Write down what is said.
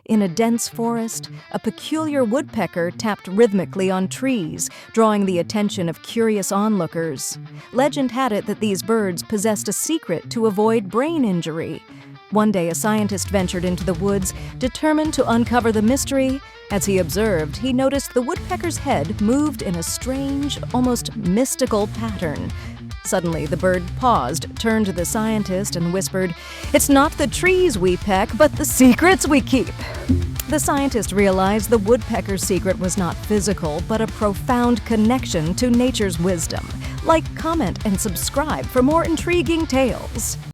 In a dense forest, a peculiar woodpecker tapped rhythmically on trees, drawing the attention of curious onlookers. Legend had it that these birds possessed a secret to avoid brain injury. One day, a scientist ventured into the woods, determined to uncover the mystery. As he observed, he noticed the woodpecker's head moved in a strange, almost mystical pattern. Suddenly, the bird paused, turned to the scientist, and whispered, "It's not the trees we peck, but the secrets we keep." The scientist realized the woodpecker's secret was not physical, but a profound connection to nature's wisdom. Like, comment, and subscribe for more intriguing tales.